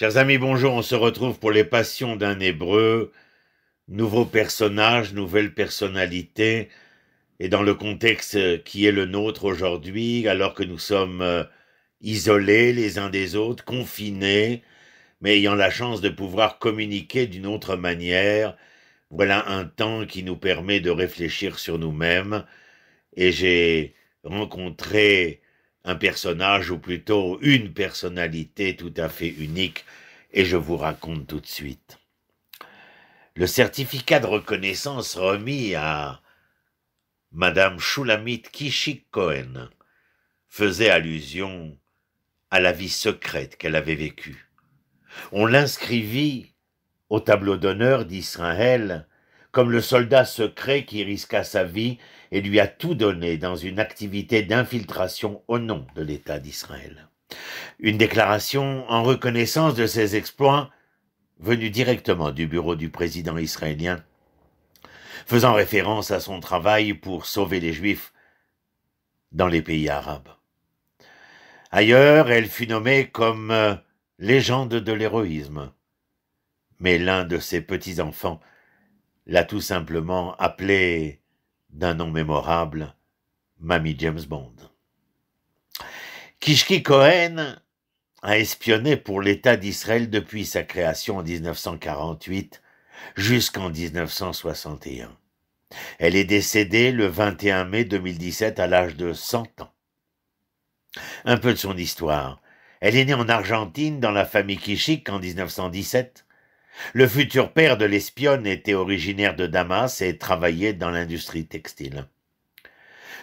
Chers amis, bonjour, on se retrouve pour les passions d'un Hébreu, nouveau personnage, nouvelle personnalité, et dans le contexte qui est le nôtre aujourd'hui, alors que nous sommes isolés les uns des autres, confinés, mais ayant la chance de pouvoir communiquer d'une autre manière, voilà un temps qui nous permet de réfléchir sur nous-mêmes, et j'ai rencontré un personnage, ou plutôt une personnalité tout à fait unique, et je vous raconte tout de suite. Le certificat de reconnaissance remis à Madame Shulamit Kishik-Cohen faisait allusion à la vie secrète qu'elle avait vécue. On l'inscrivit au tableau d'honneur d'Israël comme le soldat secret qui risqua sa vie et lui a tout donné dans une activité d'infiltration au nom de l'État d'Israël. Une déclaration en reconnaissance de ses exploits venue directement du bureau du président israélien, faisant référence à son travail pour sauver les Juifs dans les pays arabes. Ailleurs, elle fut nommée comme légende de l'héroïsme, mais l'un de ses petits-enfants l'a tout simplement appelée d'un nom mémorable, Mamie James Bond. Kishki-Cohen a espionné pour l'État d'Israël depuis sa création en 1948 jusqu'en 1961. Elle est décédée le 21 mai 2017 à l'âge de 100 ans. Un peu de son histoire. Elle est née en Argentine dans la famille Kishik en 1917. Le futur père de l'espionne était originaire de Damas et travaillait dans l'industrie textile.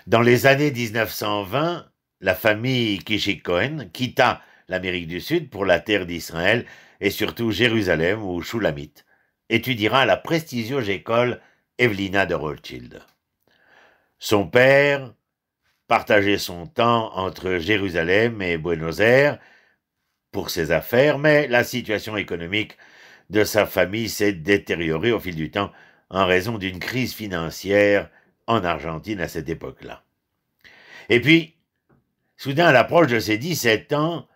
Dans les années 1920, la famille Kishik-Cohen quitta l'Amérique du Sud pour la terre d'Israël et surtout Jérusalem où Shulamit étudiera à la prestigieuse école Evelina de Rothschild. Son père partageait son temps entre Jérusalem et Buenos Aires pour ses affaires, mais la situation économique de sa famille s'est détériorée au fil du temps en raison d'une crise financière en Argentine à cette époque-là. Et puis, soudain, à l'approche de ses 17 ans,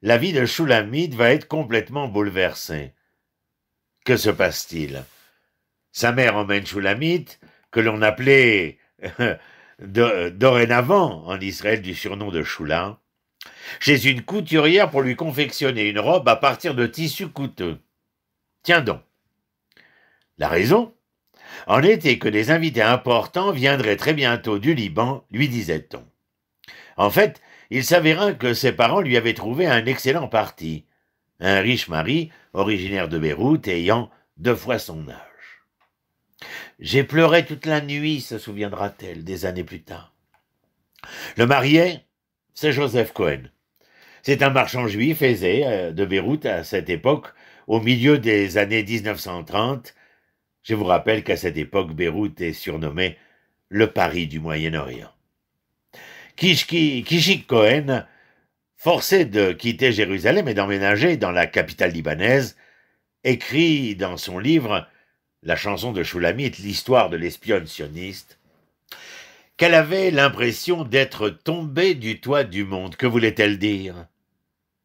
la vie de Shulamit va être complètement bouleversée. Que se passe-t-il? Sa mère emmène Shulamit, que l'on appelait dorénavant en Israël du surnom de Shula, chez une couturière pour lui confectionner une robe à partir de tissus coûteux. Tiens donc. La raison en était que des invités importants viendraient très bientôt du Liban, lui disait-on. En fait, il s'avéra que ses parents lui avaient trouvé un excellent parti, un riche mari originaire de Beyrouth ayant 2 fois son âge. J'ai pleuré toute la nuit, se souviendra-t-elle des années plus tard. Le marié, c'est Joseph Cohen. C'est un marchand juif aisé de Beyrouth à cette époque, au milieu des années 1930. Je vous rappelle qu'à cette époque, Beyrouth est surnommé le Paris du Moyen-Orient. Kishik-Cohen, forcé de quitter Jérusalem et d'emménager dans la capitale libanaise, écrit dans son livre La chanson de Shulamit, l'histoire de l'espionne sioniste, qu'elle avait l'impression d'être tombée du toit du monde. Que voulait-elle dire?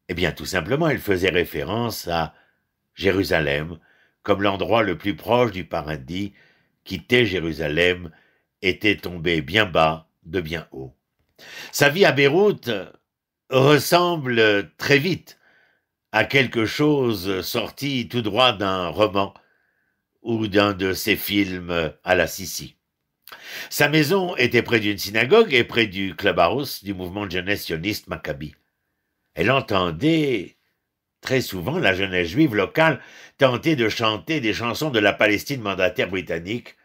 Eh bien, tout simplement, elle faisait référence à Jérusalem, comme l'endroit le plus proche du paradis. Quitter Jérusalem était tombé bien bas de bien haut. Sa vie à Beyrouth ressemble très vite à quelque chose sorti tout droit d'un roman ou d'un de ces films à la Sissi. Sa maison était près d'une synagogue et près du clubhouse du mouvement de jeunesse sioniste Maccabi. Elle entendait très souvent la jeunesse juive locale tenter de chanter des chansons de la Palestine mandataire britannique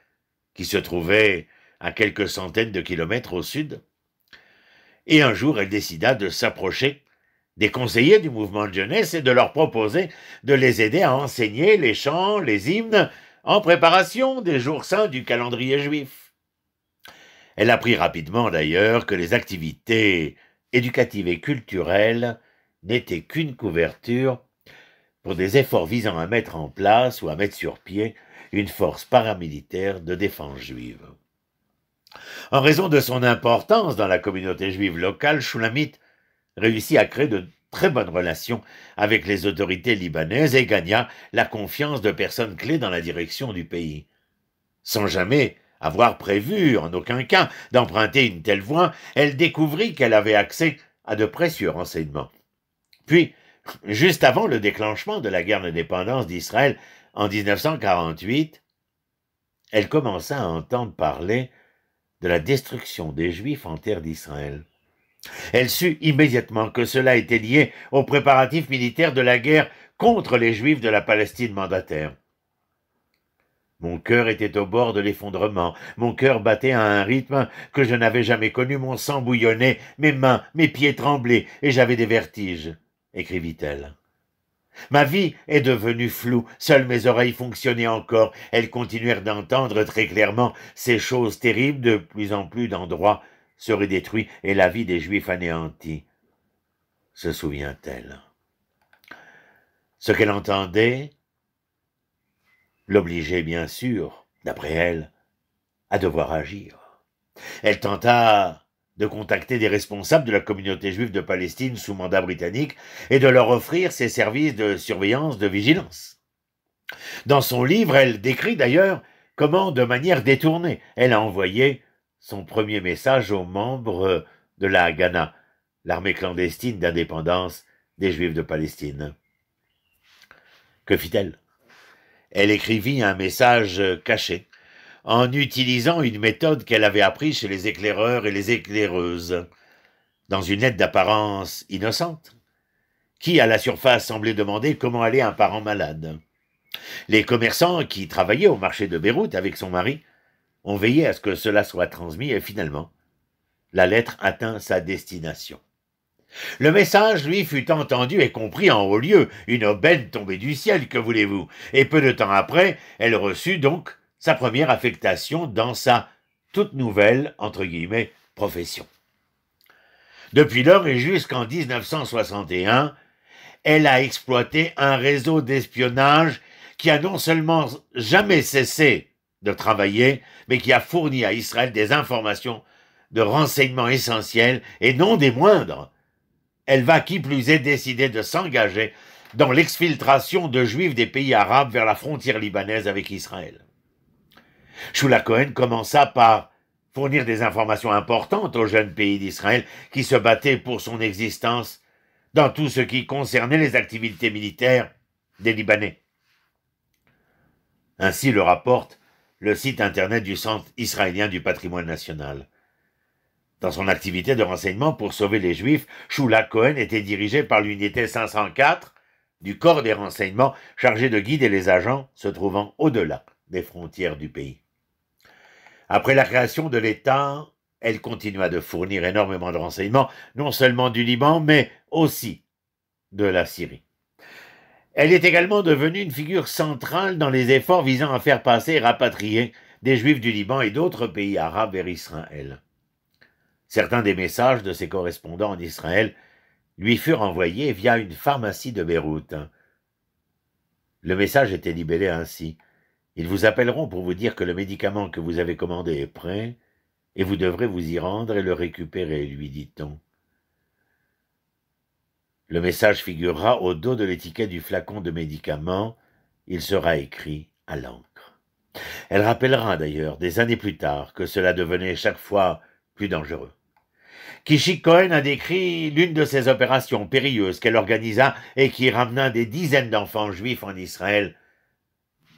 qui se trouvait à quelques centaines de kilomètres au sud. Et un jour, elle décida de s'approcher des conseillers du mouvement de jeunesse et de leur proposer de les aider à enseigner les chants, les hymnes, en préparation des jours saints du calendrier juif. Elle apprit rapidement d'ailleurs que les activités éducatives et culturelles n'étaient qu'une couverture pour des efforts visant à mettre en place ou à mettre sur pied une force paramilitaire de défense juive. En raison de son importance dans la communauté juive locale, Shulamit réussit à créer de très bonnes relations avec les autorités libanaises et gagna la confiance de personnes clés dans la direction du pays. Sans jamais avoir prévu, en aucun cas, d'emprunter une telle voie, elle découvrit qu'elle avait accès à de précieux renseignements. Puis, juste avant le déclenchement de la guerre d'indépendance d'Israël en 1948, elle commença à entendre parler de la destruction des Juifs en terre d'Israël. Elle sut immédiatement que cela était lié aux préparatifs militaires de la guerre contre les Juifs de la Palestine mandataire. Mon cœur était au bord de l'effondrement, mon cœur battait à un rythme que je n'avais jamais connu, mon sang bouillonnait, mes mains, mes pieds tremblaient, et j'avais des vertiges, écrivit-elle. Ma vie est devenue floue, seules mes oreilles fonctionnaient encore, elles continuèrent d'entendre très clairement ces choses terribles, de plus en plus d'endroits seraient détruits et la vie des Juifs anéantie. Se souvient-elle? Ce qu'elle entendait l'obligeait bien sûr, d'après elle, à devoir agir. Elle tenta de contacter des responsables de la communauté juive de Palestine sous mandat britannique et de leur offrir ses services de surveillance, de vigilance. Dans son livre, elle décrit d'ailleurs comment, de manière détournée, elle a envoyé son premier message aux membres de la Haganah, l'armée clandestine d'indépendance des Juifs de Palestine. Que fit-elle? Elle écrivit un message caché, en utilisant une méthode qu'elle avait apprise chez les éclaireurs et les éclaireuses, dans une lettre d'apparence innocente, qui à la surface semblait demander comment allait un parent malade. Les commerçants qui travaillaient au marché de Beyrouth avec son mari ont veillé à ce que cela soit transmis et finalement, la lettre atteint sa destination. Le message, lui, fut entendu et compris en haut lieu, une aubaine tombée du ciel, que voulez-vous, et peu de temps après, elle reçut donc sa première affectation dans sa toute nouvelle, entre guillemets, profession. Depuis lors et jusqu'en 1961, elle a exploité un réseau d'espionnage qui a non seulement jamais cessé de travailler, mais qui a fourni à Israël des informations de renseignements essentiels et non des moindres. Elle va qui plus est décider de s'engager dans l'exfiltration de Juifs des pays arabes vers la frontière libanaise avec Israël. Shula Cohen commença par fournir des informations importantes aux jeunes pays d'Israël qui se battaient pour son existence dans tout ce qui concernait les activités militaires des Libanais. Ainsi le rapporte le site internet du Centre israélien du patrimoine national. Dans son activité de renseignement pour sauver les Juifs, Shula Cohen était dirigée par l'unité 504 du corps des renseignements chargé de guider les agents se trouvant au-delà des frontières du pays. Après la création de l'État, elle continua de fournir énormément de renseignements, non seulement du Liban, mais aussi de la Syrie. Elle est également devenue une figure centrale dans les efforts visant à faire passer et rapatrier des Juifs du Liban et d'autres pays arabes vers Israël. Certains des messages de ses correspondants en Israël lui furent envoyés via une pharmacie de Beyrouth. Le message était libellé ainsi. Ils vous appelleront pour vous dire que le médicament que vous avez commandé est prêt et vous devrez vous y rendre et le récupérer, lui dit-on. Le message figurera au dos de l'étiquette du flacon de médicaments. Il sera écrit à l'encre. Elle rappellera d'ailleurs, des années plus tard, que cela devenait chaque fois plus dangereux. Kishi Cohen a décrit l'une de ces opérations périlleuses qu'elle organisa et qui ramena des dizaines d'enfants juifs en Israël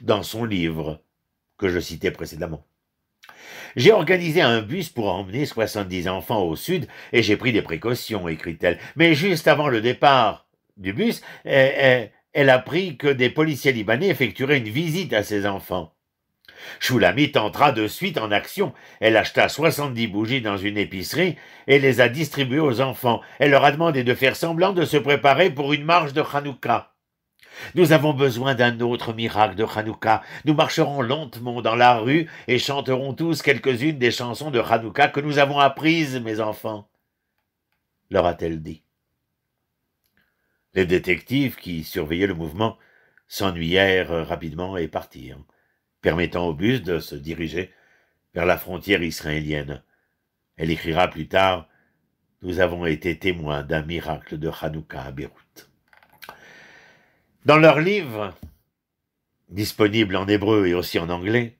dans son livre que je citais précédemment. J'ai organisé un bus pour emmener 70 enfants au sud et j'ai pris des précautions, écrit-elle. Mais juste avant le départ du bus, elle apprit que des policiers libanais effectueraient une visite à ces enfants. Shulamit entra de suite en action. Elle acheta 70 bougies dans une épicerie et les a distribuées aux enfants. Elle leur a demandé de faire semblant de se préparer pour une marche de Hanouka. Nous avons besoin d'un autre miracle de Hanouka. Nous marcherons lentement dans la rue et chanterons tous quelques-unes des chansons de Hanouka que nous avons apprises, mes enfants, leur a-t-elle dit. Les détectives qui surveillaient le mouvement s'ennuyèrent rapidement et partirent, permettant au bus de se diriger vers la frontière israélienne. Elle écrira plus tard nous avons été témoins d'un miracle de Hanouka à Beyrouth. Dans leur livre, disponible en hébreu et aussi en anglais,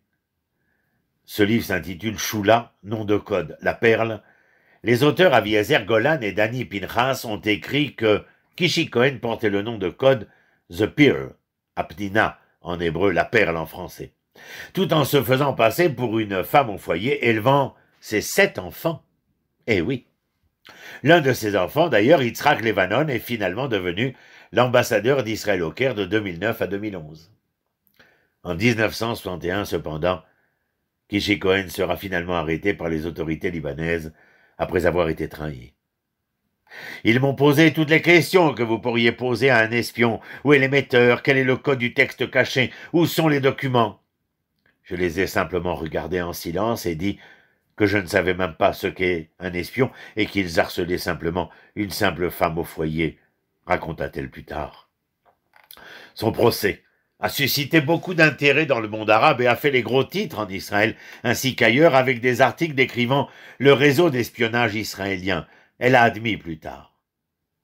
ce livre s'intitule Shula, nom de code, la perle. Les auteurs Aviezer Golan et Danny Pinchas ont écrit que Kishi Cohen portait le nom de code The Pearl, Apnina en hébreu, la perle en français, tout en se faisant passer pour une femme au foyer élevant ses 7 enfants. Eh oui. L'un de ses enfants, d'ailleurs, Yitzhak Levanon, est finalement devenu l'ambassadeur d'Israël au Caire de 2009 à 2011. En 1961, cependant, Kishi Cohen sera finalement arrêté par les autorités libanaises après avoir été trahi. Ils m'ont posé toutes les questions que vous pourriez poser à un espion. Où est l'émetteur? Quel est le code du texte caché? Où sont les documents? Je les ai simplement regardés en silence et dit que je ne savais même pas ce qu'est un espion et qu'ils harcelaient simplement une simple femme au foyer, raconta-t-elle plus tard. Son procès a suscité beaucoup d'intérêt dans le monde arabe et a fait les gros titres en Israël, ainsi qu'ailleurs, avec des articles décrivant le réseau d'espionnage israélien. Elle a admis plus tard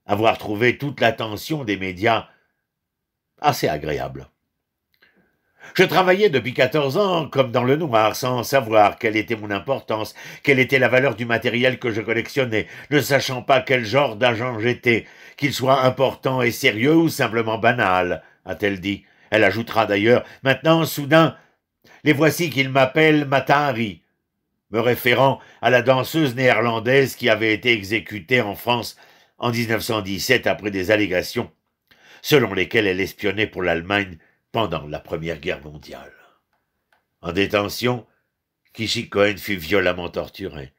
avoir trouvé toute l'attention des médias assez agréable. Je travaillais depuis 14 ans comme dans le noir, sans savoir quelle était mon importance, quelle était la valeur du matériel que je collectionnais, ne sachant pas quel genre d'agent j'étais, qu'il soit important et sérieux ou simplement banal, a-t-elle dit. Elle ajoutera d'ailleurs, maintenant, soudain, les voici qu'ils m'appellent Matahari, me référant à la danseuse néerlandaise qui avait été exécutée en France en 1917 après des allégations selon lesquelles elle espionnait pour l'Allemagne pendant la Première Guerre mondiale. En détention, Kishi Cohen fut violemment torturé,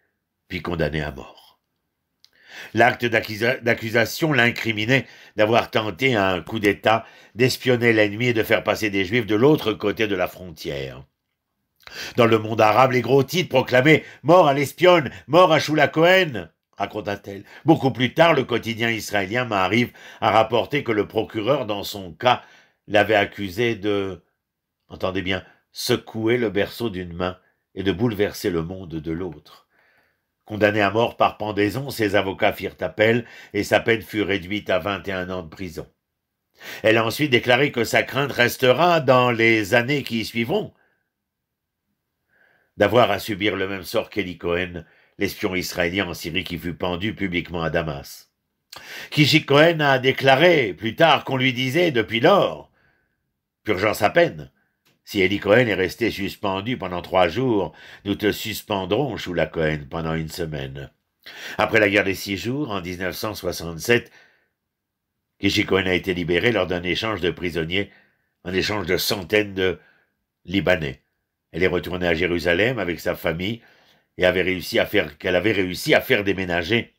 puis condamné à mort. L'acte d'accusation l'incriminait d'avoir tenté un coup d'État, d'espionner l'ennemi et de faire passer des Juifs de l'autre côté de la frontière. Dans le monde arabe, les gros titres proclamaient « Mort à l'espionne, mort à Shula Cohen », raconta-t-elle. Beaucoup plus tard, le quotidien israélien Maariv a rapporté que le procureur, dans son cas, l'avait accusé de, entendez bien, secouer le berceau d'une main et de bouleverser le monde de l'autre. Condamné à mort par pendaison, ses avocats firent appel et sa peine fut réduite à 21 ans de prison. Elle a ensuite déclaré que sa crainte restera dans les années qui suivront d'avoir à subir le même sort qu'Eli Cohen, l'espion israélien en Syrie qui fut pendu publiquement à Damas. Kishi Cohen a déclaré plus tard qu'on lui disait depuis lors, purgeant sa peine, si Eli Cohen est resté suspendu pendant 3 jours, nous te suspendrons, Shula Cohen, pendant 1 semaine. Après la guerre des 6 jours, en 1967, Kishi Cohen a été libéré lors d'un échange de prisonniers, un échange de centaines de Libanais. Elle est retournée à Jérusalem avec sa famille et qu'elle avait réussi à faire déménager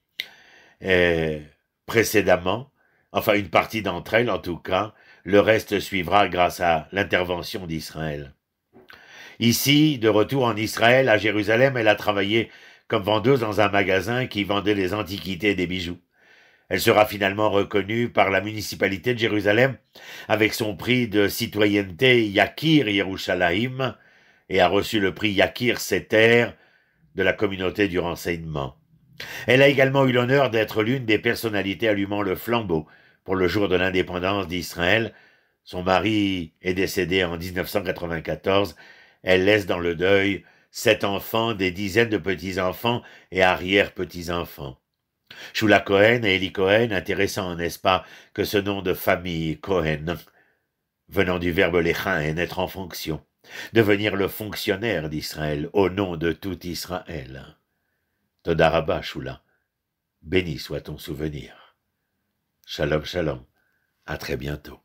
précédemment, enfin une partie d'entre elles en tout cas, le reste suivra grâce à l'intervention d'Israël. Ici, de retour en Israël, à Jérusalem, elle a travaillé comme vendeuse dans un magasin qui vendait des antiquités et des bijoux. Elle sera finalement reconnue par la municipalité de Jérusalem avec son prix de citoyenneté Yakir Yerushalayim et a reçu le prix Yakir Seter de la communauté du renseignement. Elle a également eu l'honneur d'être l'une des personnalités allumant le flambeau pour le jour de l'indépendance d'Israël. Son mari est décédé en 1994. Elle laisse dans le deuil 7 enfants, des dizaines de petits-enfants et arrière-petits-enfants. Shula Cohen et Eli Cohen, intéressant, n'est-ce pas, que ce nom de famille Cohen, venant du verbe lechaen, être en fonction, devenir le fonctionnaire d'Israël au nom de tout Israël. Toda Rabba, Shula, béni soit ton souvenir. Shalom, shalom, à très bientôt.